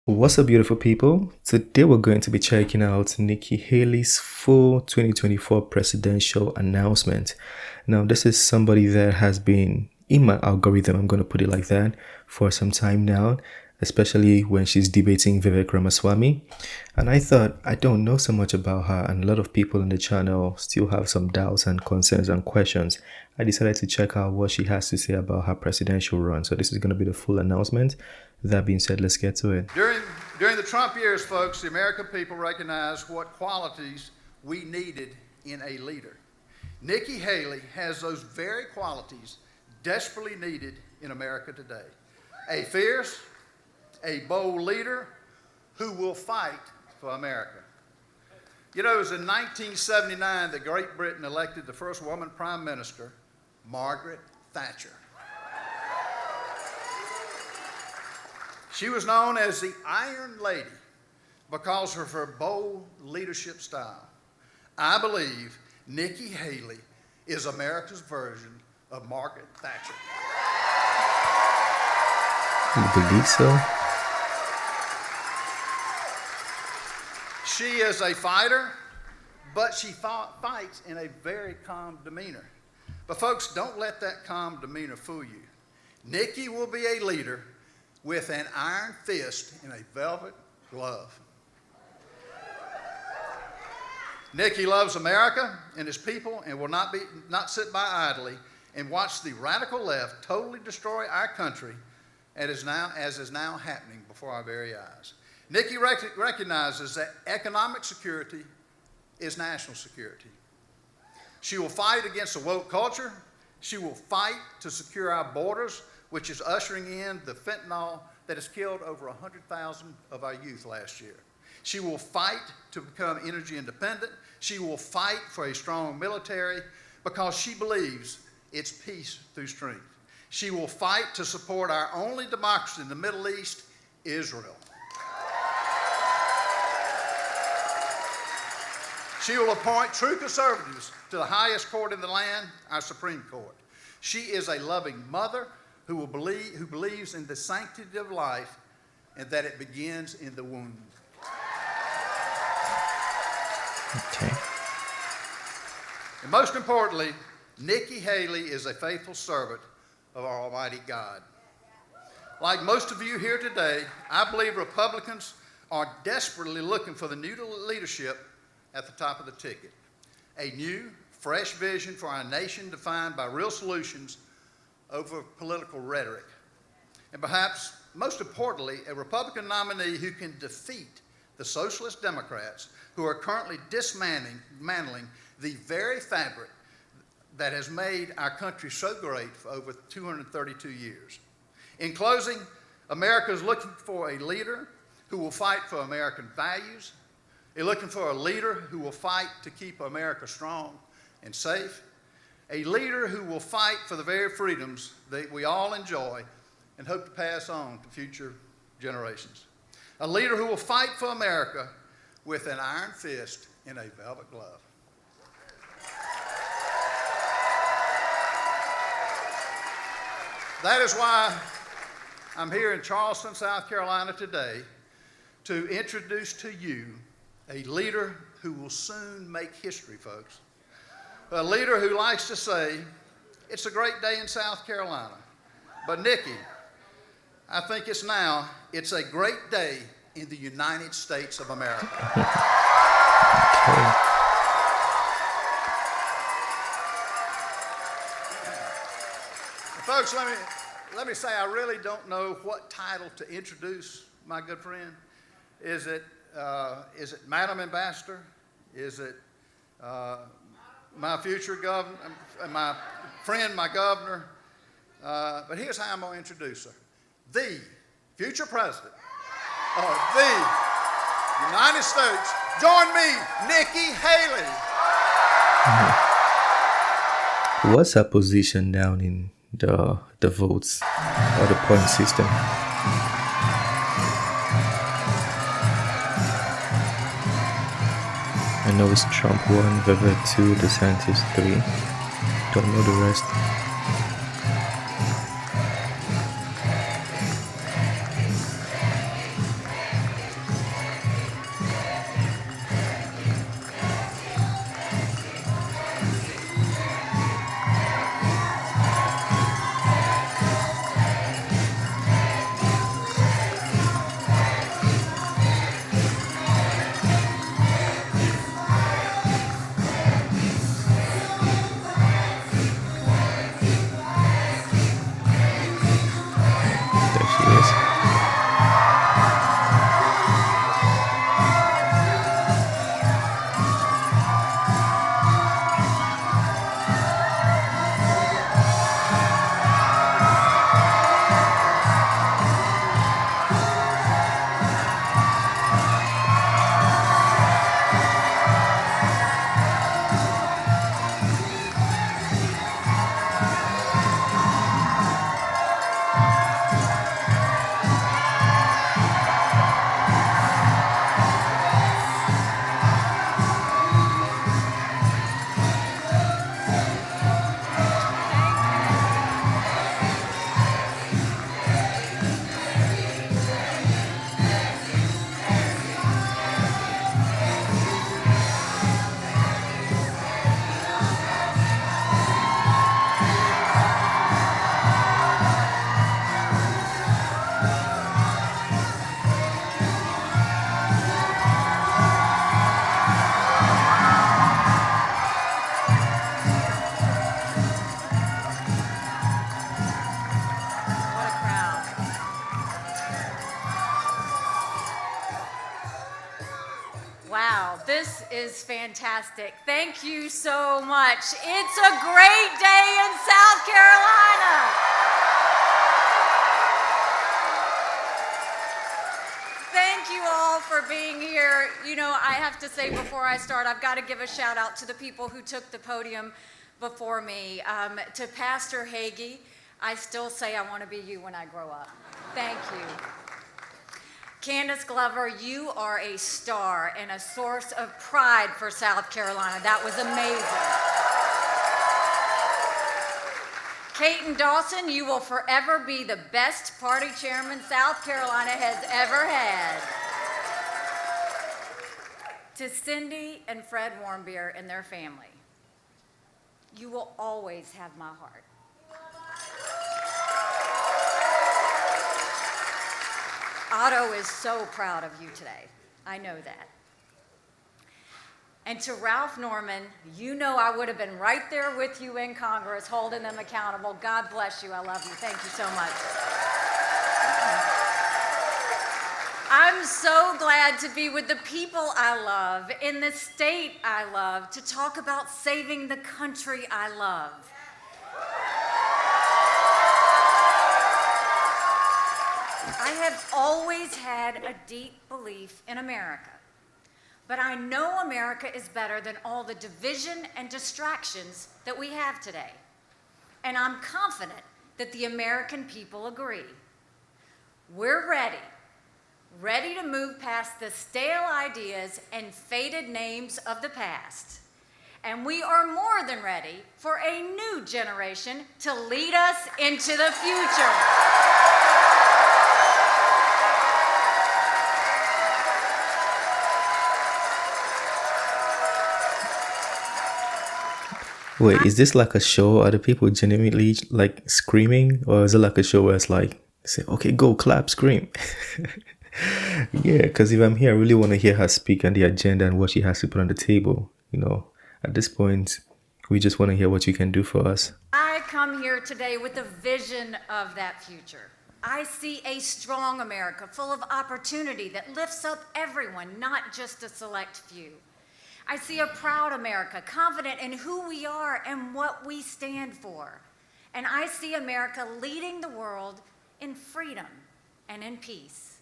What's up, beautiful people? Today we're going to be checking out Nikki Haley's full 2024 presidential announcement. Now, this is somebody that has been in my algorithm, I'm going to put it like that, for some time now, especially when she's debating Vivek Ramaswamy. And I thought, I don't know so much about her, and a lot of people on the channel still have some doubts and concerns and questions. I decided to check out what she has to say about her presidential run. So this is going to be the full announcement. That being said, let's get to it. During the Trump years, folks, the American people recognized what qualities we needed in a leader. Nikki Haley has those very qualities desperately needed in America today. A fierce, a bold leader who will fight for America. You know, it was in 1979 that Great Britain elected the first woman prime minister, Margaret Thatcher. She was known as the Iron Lady because of her bold leadership style. I believe Nikki Haley is America's version of Margaret Thatcher. You believe so? She is a fighter, but she fights in a very calm demeanor. But folks, don't let that calm demeanor fool you. Nikki will be a leader with an iron fist and a velvet glove. Nikki loves America and his people and will not sit by idly and watch the radical left totally destroy our country as is now happening before our very eyes. Nikki recognizes that economic security is national security. She will fight against the woke culture. She will fight to secure our borders, which is ushering in the fentanyl that has killed over 100,000 of our youth last year. She will fight to become energy independent. She will fight for a strong military because she believes it's peace through strength. She will fight to support our only democracy in the Middle East, Israel. She will appoint true conservatives to the highest court in the land, our Supreme Court. She is a loving mother who believes in the sanctity of life and that it begins in the womb. Okay. And most importantly, Nikki Haley is a faithful servant of our Almighty God. Like most of you here today, I believe Republicans are desperately looking for the new leadership at the top of the ticket. A new, fresh vision for our nation defined by real solutions over political rhetoric. And perhaps most importantly, a Republican nominee who can defeat the socialist Democrats who are currently dismantling the very fabric that has made our country so great for over 232 years. In closing, America is looking for a leader who will fight for American values. They're looking for a leader who will fight to keep America strong and safe. A leader who will fight for the very freedoms that we all enjoy and hope to pass on to future generations. A leader who will fight for America with an iron fist and a velvet glove. That is why I'm here in Charleston, South Carolina today to introduce to you a leader who will soon make history, folks. A leader who likes to say, it's a great day in South Carolina. But Nikki, I think it's a great day in the United States of America. Okay. Folks, let me say, I really don't know what title to introduce my good friend. Is it Madam Ambassador? Is it my future governor, my friend, my governor? But here's how I'm going to introduce her. The future president of the United States. Join me, Nikki Haley. What's her position down in the votes or the point system? I know it's Trump 1, Vivek 2, DeSantis 3. Don't know the rest. Wow, this is fantastic. Thank you so much. It's a great day in South Carolina. Thank you all for being here. You know, I have to say before I start, I've got to give a shout out to the people who took the podium before me. To Pastor Hagee, I still say I want to be you when I grow up. Thank you. Candace Glover, you are a star and a source of pride for South Carolina. That was amazing. Caton Dawson, you will forever be the best party chairman South Carolina has ever had. To Cindy and Fred Warmbier and their family, you will always have my heart. Otto is so proud of you today. I know that. And to Ralph Norman, you know I would have been right there with you in Congress holding them accountable. God bless you. I love you. Thank you so much. I'm so glad to be with the people I love, in the state I love, to talk about saving the country I love. I have always had a deep belief in America, but I know America is better than all the division and distractions that we have today. And I'm confident that the American people agree. We're ready to move past the stale ideas and faded names of the past. And we are more than ready for a new generation to lead us into the future. Wait, is this like a show? Are the people genuinely like screaming? Or is it like a show where it's like, say, okay, go, clap, scream? Yeah, because if I'm here, I really want to hear her speak and the agenda and what she has to put on the table. You know, at this point, we just want to hear what you can do for us. I come here today with a vision of that future. I see a strong America full of opportunity that lifts up everyone, not just a select few. I see a proud America, confident in who we are and what we stand for. And I see America leading the world in freedom and in peace.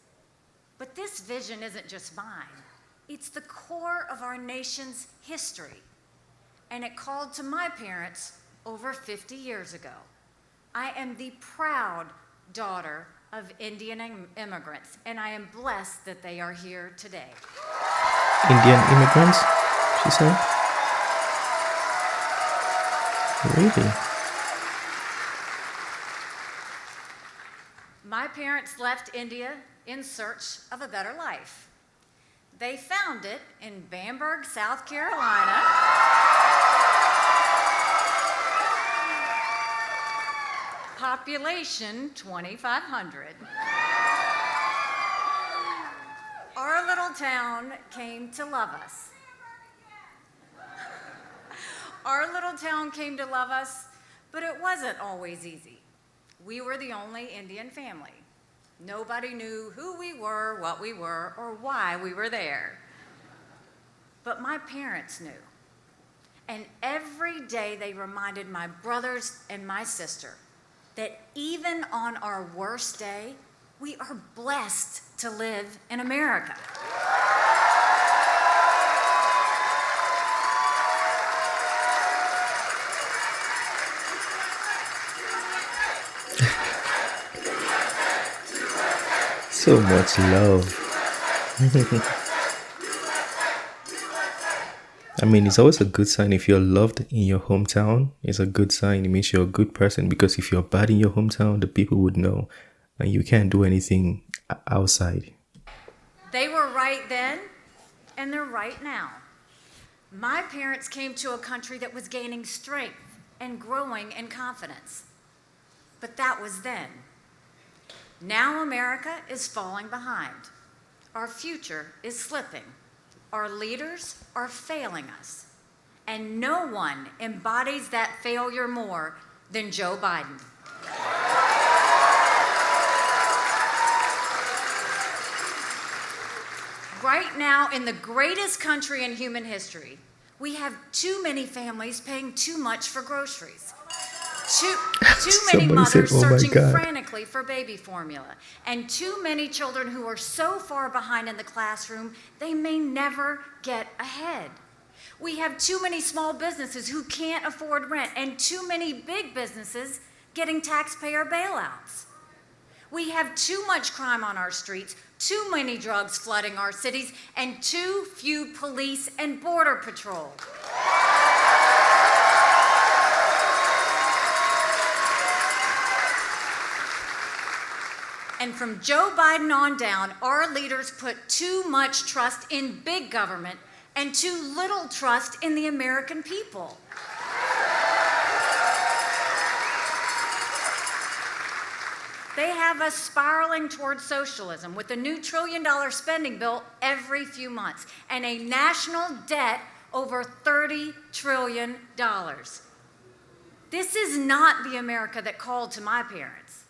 But this vision isn't just mine. It's the core of our nation's history. And it called to my parents over 50 years ago. I am the proud daughter of Indian immigrants, and I am blessed that they are here today. Indian immigrants, she said? Really? My parents left India in search of a better life. They found it in Bamberg, South Carolina. Population 2,500. Our little town came to love us. Our little town came to love us, but it wasn't always easy. We were the only Indian family. Nobody knew who we were, what we were, or why we were there. But my parents knew. And every day they reminded my brothers and my sister that even on our worst day, we are blessed to live in America. So much love. I mean, it's always a good sign if you're loved in your hometown. It's a good sign. It means you're a good person, because if you're bad in your hometown, the people would know, and you can't do anything outside. They were right then, and they're right now. My parents came to a country that was gaining strength and growing in confidence. But that was then. Now America is falling behind. Our future is slipping. Our leaders are failing us. And no one embodies that failure more than Joe Biden. Right now, in the greatest country in human history, we have too many families paying too much for groceries. Too many Somebody mothers said, "Oh my searching God." frantically for baby formula, and too many children who are so far behind in the classroom they may never get ahead. We have too many small businesses who can't afford rent, and too many big businesses getting taxpayer bailouts. We have too much crime on our streets, too many drugs flooding our cities, and too few police and border patrol. And from Joe Biden on down, our leaders put too much trust in big government and too little trust in the American people. They have us spiraling towards socialism with a new $1 trillion spending bill every few months and a national debt over $30 trillion. This is not the America that called to my parents.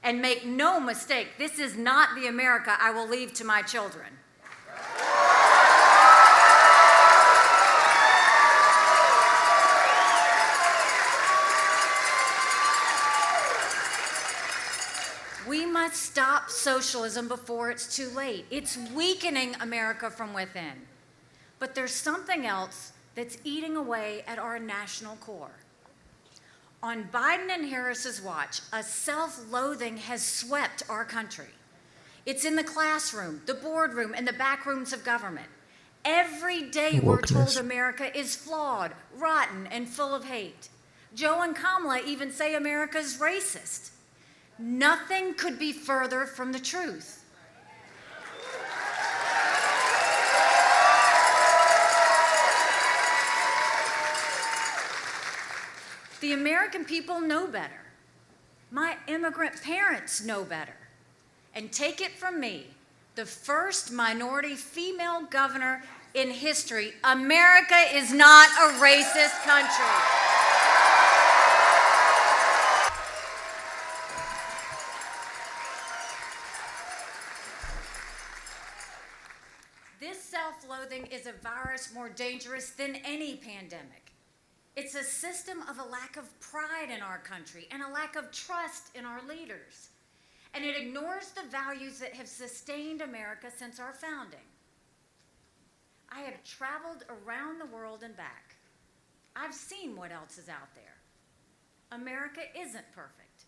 And make no mistake, this is not the America I will leave to my children. We must stop socialism before it's too late. It's weakening America from within. But there's something else that's eating away at our national core. On Biden and Harris's watch, a self-loathing has swept our country. It's in the classroom, the boardroom, and the back rooms of government. Every day we're told America is flawed, rotten, and full of hate. Joe and Kamala even say America's racist. Nothing could be further from the truth. The American people know better. My immigrant parents know better. And take it from me, the first minority female governor in history, America is not a racist country. This self-loathing is a virus more dangerous than any pandemic. It's a system of a lack of pride in our country and a lack of trust in our leaders. And it ignores the values that have sustained America since our founding. I have traveled around the world and back. I've seen what else is out there. America isn't perfect,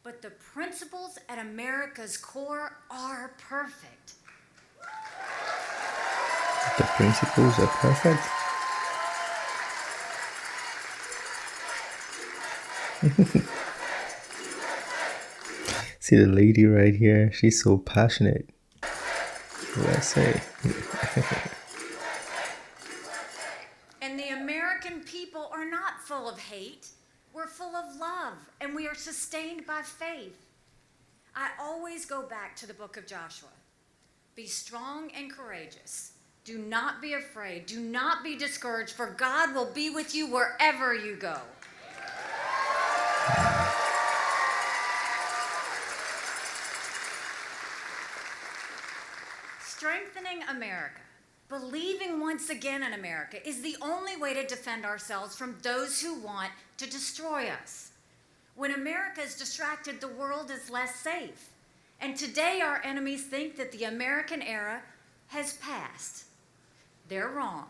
but the principles at America's core are perfect. The principles are perfect. See the lady right here? She's so passionate. What do I say? And the American people are not full of hate. We're full of love, and we are sustained by faith. I always go back to the book of Joshua. Be strong and courageous. Do not be afraid. Do not be discouraged, for God will be with you wherever you go. Strengthening America, believing once again in America, is the only way to defend ourselves from those who want to destroy us. When America is distracted, the world is less safe. And today our enemies think that the American era has passed. They're wrong.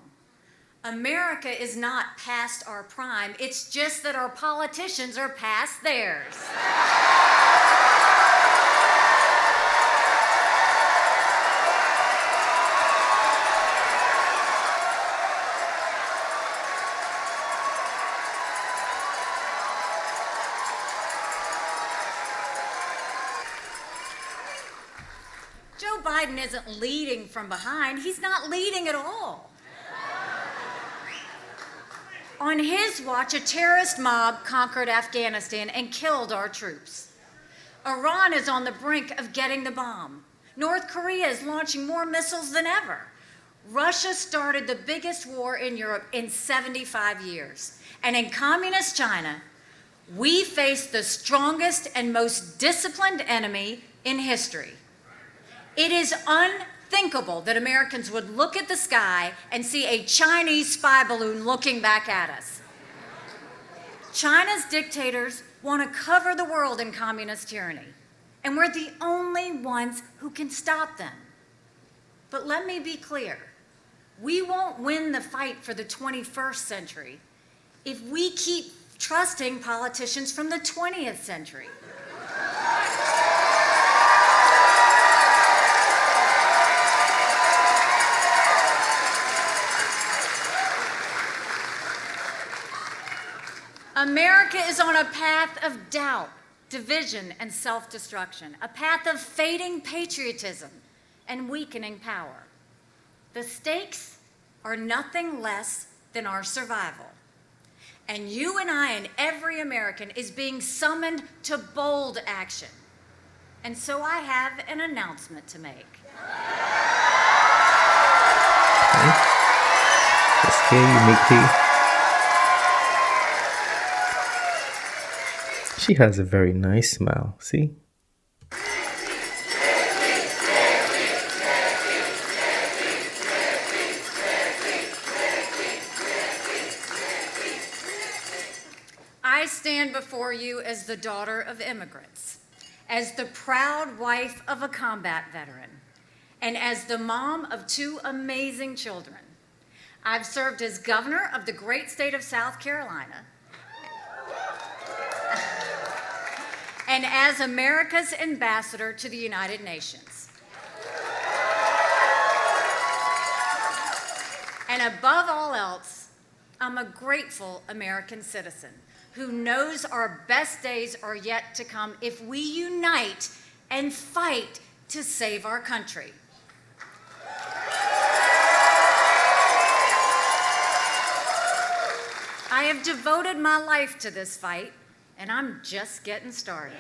America is not past our prime. It's just that our politicians are past theirs. Joe Biden isn't leading from behind. He's not leading at all. On his watch, a terrorist mob conquered Afghanistan and killed our troops. Iran is on the brink of getting the bomb. North Korea is launching more missiles than ever. Russia started the biggest war in Europe in 75 years. And in communist China, we face the strongest and most disciplined enemy in history. It is unthinkable that Americans would look at the sky and see a Chinese spy balloon looking back at us. China's dictators want to cover the world in communist tyranny, and we're the only ones who can stop them. But let me be clear, we won't win the fight for the 21st century if we keep trusting politicians from the 20th century. America is on a path of doubt, division, and self-destruction, a path of fading patriotism and weakening power. The stakes are nothing less than our survival. And you and I and every American is being summoned to bold action. And so I have an announcement to make. Okay, Nikki. She has a very nice smile, see? I stand before you as the daughter of immigrants, as the proud wife of a combat veteran, and as the mom of 2 amazing children. I've served as governor of the great state of South Carolina, and as America's ambassador to the United Nations. And above all else, I'm a grateful American citizen who knows our best days are yet to come if we unite and fight to save our country. I have devoted my life to this fight, and I'm just getting started.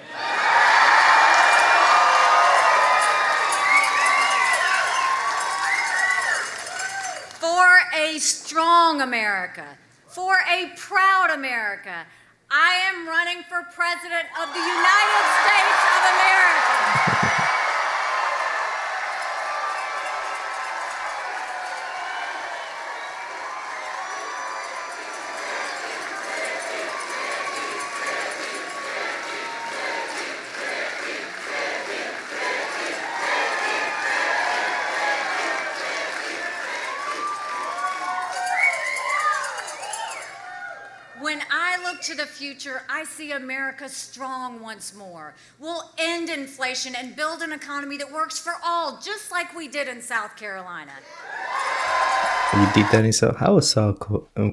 For a strong America, for a proud America, I am running for President of the United States of America. When I look to the future, I see America strong once more. We'll end inflation and build an economy that works for all, just like we did in South Carolina. You did that in South. How was South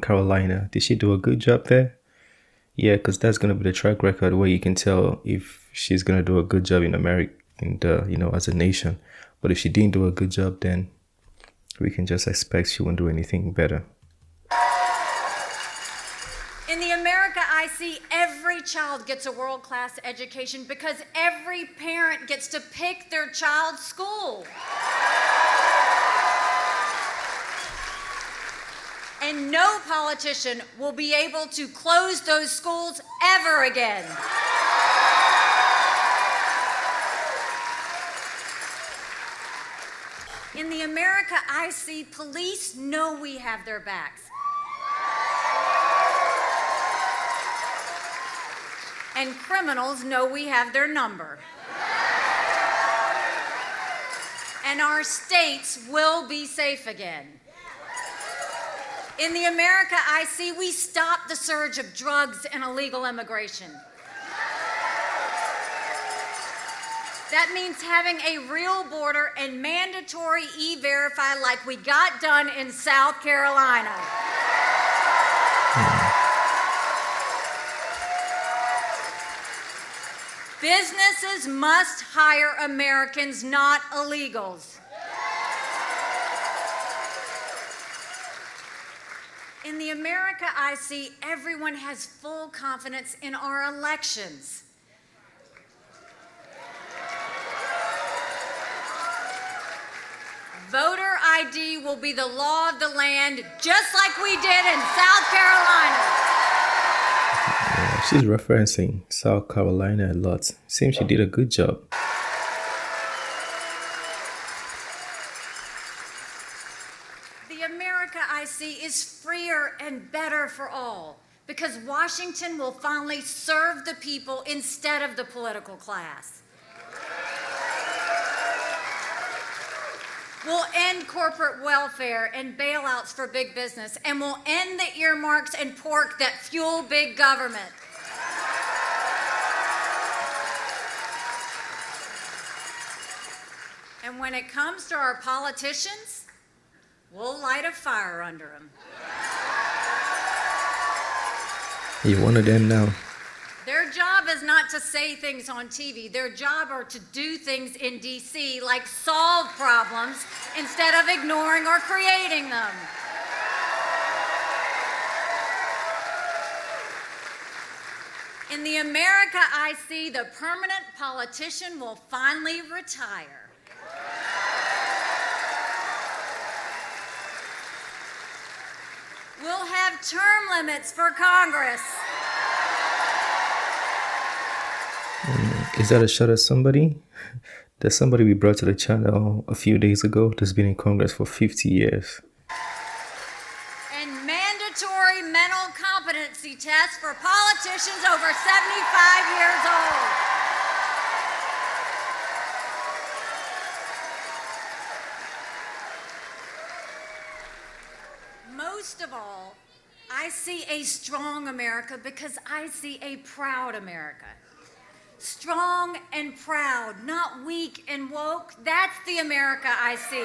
Carolina? Did she do a good job there? Yeah, because that's gonna be the track record where you can tell if she's gonna do a good job in America, as a nation. But if she didn't do a good job, then we can just expect she won't do anything better. In the America I see, every child gets a world-class education because every parent gets to pick their child's school. And no politician will be able to close those schools ever again. In the America I see, police know we have their backs. And criminals know we have their number. And our states will be safe again. In the America I see, we stop the surge of drugs and illegal immigration. That means having a real border and mandatory E-Verify like we got done in South Carolina. Businesses must hire Americans, not illegals. In the America I see, everyone has full confidence in our elections. Voter ID will be the law of the land, just like we did in South Carolina. She's referencing South Carolina a lot. Seems she did a good job. The America I see is freer and better for all because Washington will finally serve the people instead of the political class. We'll end corporate welfare and bailouts for big business, and we'll end the earmarks and pork that fuel big government. And when it comes to our politicians, we'll light a fire under them. You're one of them now. Their job is not to say things on TV. Their job are to do things in D.C. like solve problems instead of ignoring or creating them. In the America I see, the permanent politician will finally retire. We'll have term limits for Congress. Is that a shot at somebody? There's somebody we brought to the channel a few days ago that's been in Congress for 50 years. And mandatory mental competency tests for politicians over 75 years old. Most of all, I see a strong America because I see a proud America. Strong and proud, not weak and woke. That's the America I see.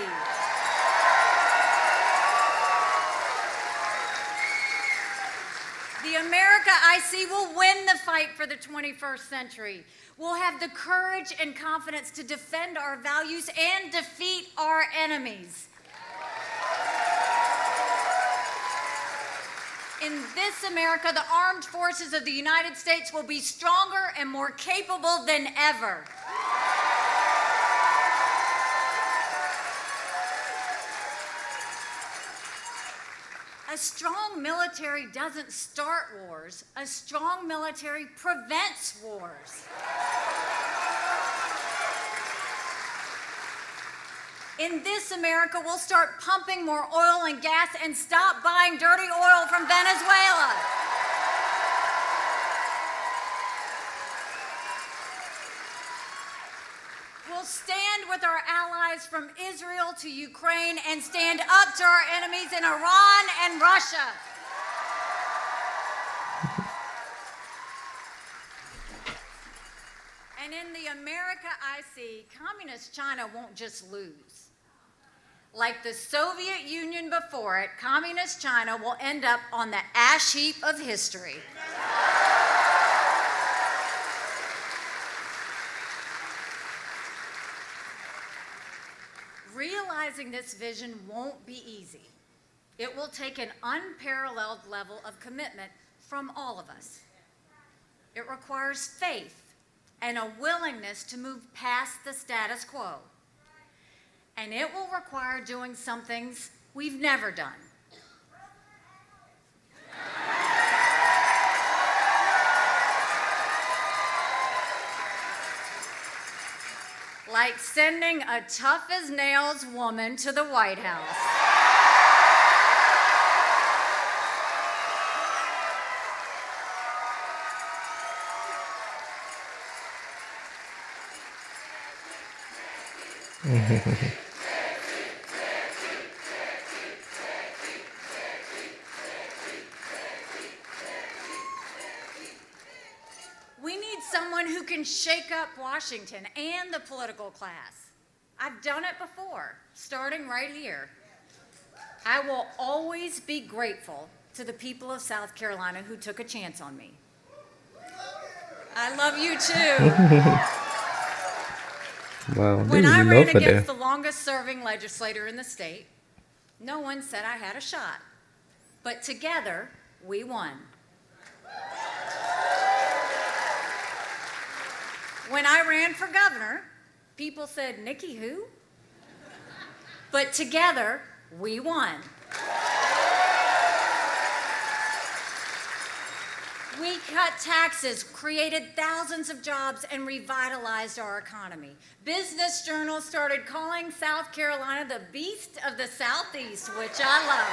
The America I see will win the fight for the 21st century. We'll have the courage and confidence to defend our values and defeat our enemies. In this America, the armed forces of the United States will be stronger and more capable than ever. A strong military doesn't start wars. A strong military prevents wars. In this America, we'll start pumping more oil and gas and stop buying dirty oil from Venezuela. We'll stand with our allies from Israel to Ukraine and stand up to our enemies in Iran and Russia. And in the America I see, Communist China won't just lose. Like the Soviet Union before it, Communist China will end up on the ash heap of history. Realizing this vision won't be easy. It will take an unparalleled level of commitment from all of us. It requires faith and a willingness to move past the status quo. And it will require doing some things we've never done. Like sending a tough-as-nails woman to the White House. We need someone who can shake up Washington and the political class. I've done it before, starting right here. I will always be grateful to the people of South Carolina who took a chance on me. I love you too. Wow, When I ran against the longest serving legislator in the state, no one said I had a shot. But together, we won. When I ran for governor, people said, Nikki who? But together, we won. We cut taxes, created thousands of jobs, and revitalized our economy. Business journals started calling South Carolina the beast of the Southeast, which I love.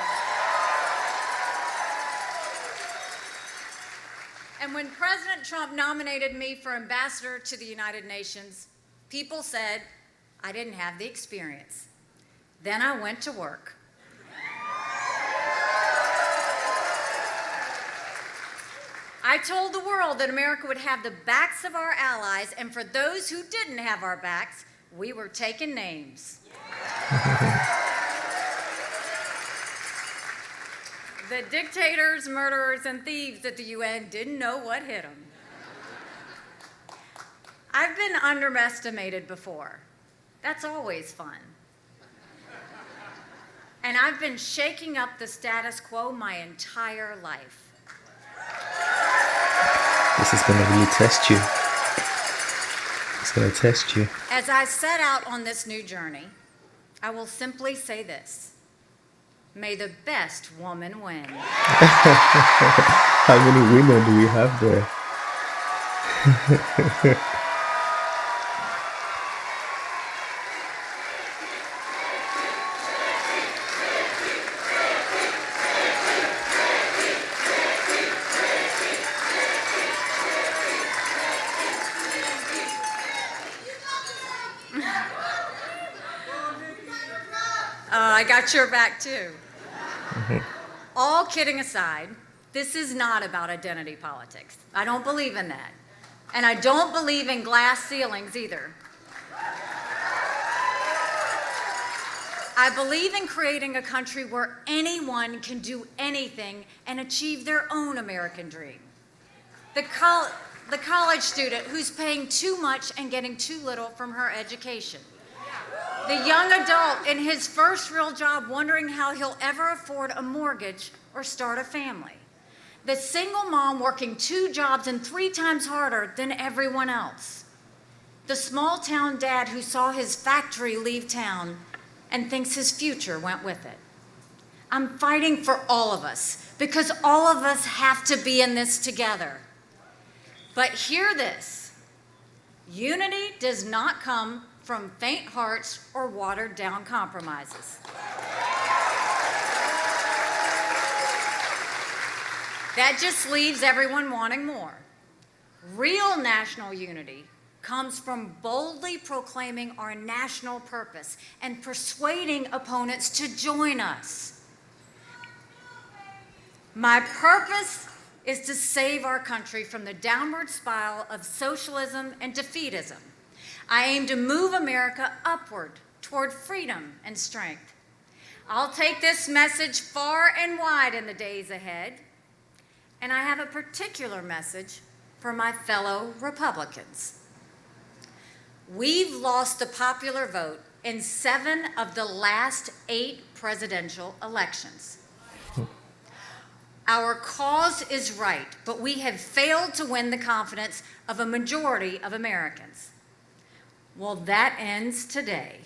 And when President Trump nominated me for ambassador to the United Nations, people said I didn't have the experience. Then I went to work. I told the world that America would have the backs of our allies, and for those who didn't have our backs, we were taking names. The dictators, murderers, and thieves at the UN didn't know what hit them. I've been underestimated before. That's always fun. And I've been shaking up the status quo my entire life. This is going to really test you. It's going to test you. As I set out on this new journey, I will simply say this. May the best woman win. How many women do we have there? I got your back too. All kidding aside, this is not about identity politics. I don't believe in that. And I don't believe in glass ceilings either. I believe in creating a country where anyone can do anything and achieve their own American dream. The college student who's paying too much and getting too little from her education. The young adult in his first real job wondering how he'll ever afford a mortgage or start a family. The single mom working 2 jobs and 3 times harder than everyone else. The small town dad who saw his factory leave town and thinks his future went with it. I'm fighting for all of us because all of us have to be in this together. But hear this, unity does not come from faint hearts or watered down compromises. That just leaves everyone wanting more. Real national unity comes from boldly proclaiming our national purpose and persuading opponents to join us. My purpose is to save our country from the downward spiral of socialism and defeatism. I aim to move America upward toward freedom and strength. I'll take this message far and wide in the days ahead, and I have a particular message for my fellow Republicans. We've lost the popular vote in 7 of the last 8 presidential elections. Our cause is right, but we have failed to win the confidence of a majority of Americans. Well, that ends today.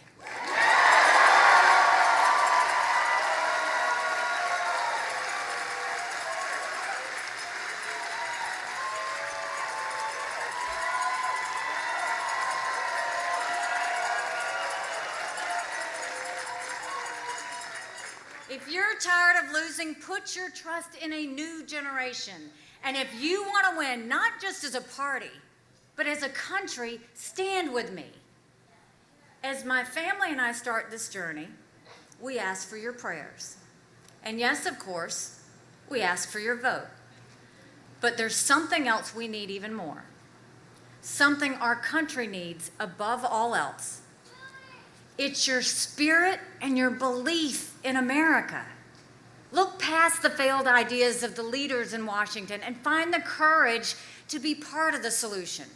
If you're tired of losing, put your trust in a new generation. And if you want to win, not just as a party, but as a country, stand with me. As my family and I start this journey, we ask for your prayers. And yes, of course, we ask for your vote. But there's something else we need even more. Something our country needs above all else. It's your spirit and your belief in America. Look past the failed ideas of the leaders in Washington and find the courage to be part of the solution.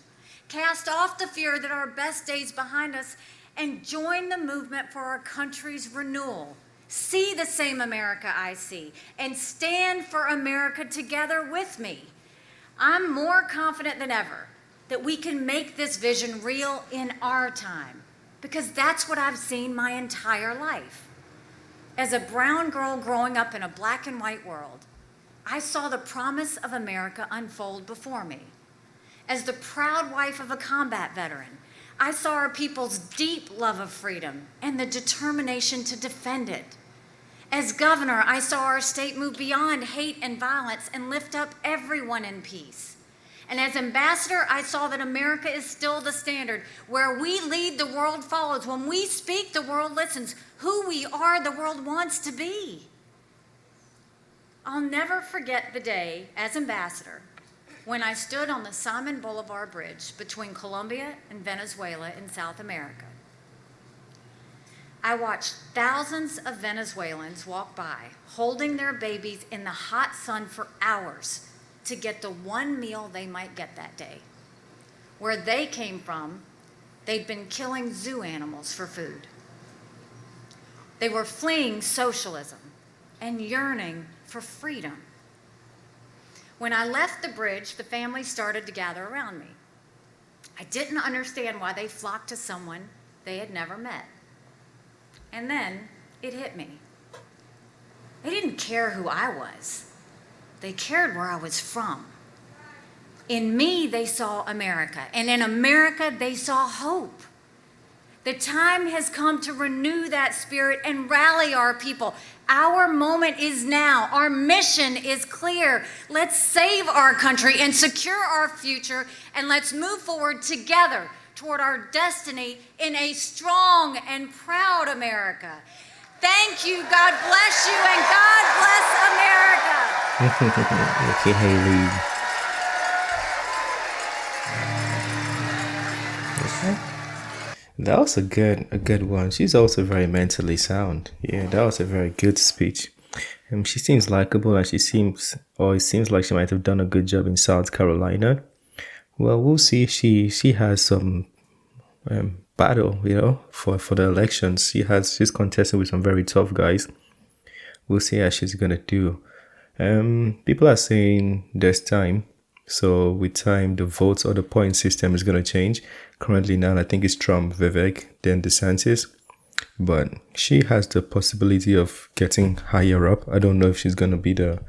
Cast off the fear that our best days behind us and join the movement for our country's renewal. See the same America I see and stand for America together with me. I'm more confident than ever that we can make this vision real in our time because that's what I've seen my entire life. As a brown girl growing up in a black and white world, I saw the promise of America unfold before me. As the proud wife of a combat veteran, I saw our people's deep love of freedom and the determination to defend it. As governor, I saw our state move beyond hate and violence and lift up everyone in peace. And as ambassador, I saw that America is still the standard. Where we lead, the world follows. When we speak, the world listens. Who we are, the world wants to be. I'll never forget the day as ambassador when I stood on the Simon Bolivar Bridge between Colombia and Venezuela in South America. I watched thousands of Venezuelans walk by, holding their babies in the hot sun for hours to get the one meal they might get that day. Where they came from, they'd been killing zoo animals for food. They were fleeing socialism and yearning for freedom. When I left the bridge, the family started to gather around me. I didn't understand why they flocked to someone they had never met. And then it hit me. They didn't care who I was. They cared where I was from. In me, they saw America, and in America, they saw hope. The time has come to renew that spirit and rally our people. Our moment is now. Our mission is clear. Let's save our country and secure our future, and let's move forward together toward our destiny in a strong and proud America. Thank you. God bless you, and God bless America. Nikki Haley. That was a good one. She's also very mentally sound. Yeah, that was a very good speech. She seems likable, and it seems like she might have done a good job in South Carolina. Well, we'll see. She has some battle, for the elections. She's contesting with some very tough guys. We'll see how she's gonna do. People are saying there's time. So with time, the votes or the point system is going to change. Currently now, I think it's Trump, Vivek, then DeSantis. But she has the possibility of getting higher up. I don't know if she's going to be the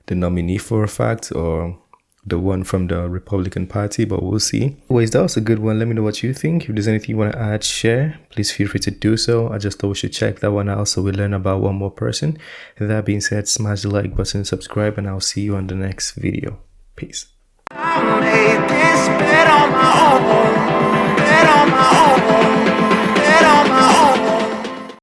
nominee for a fact or the one from the Republican Party, but we'll see. Anyways, that was a good one. Let me know what you think. If there's anything you want to add, share, please feel free to do so. I just thought we should check that one out so we learn about one more person. That being said, smash the like button, subscribe, and I'll see you on the next video. Peace. I made this bed on my own.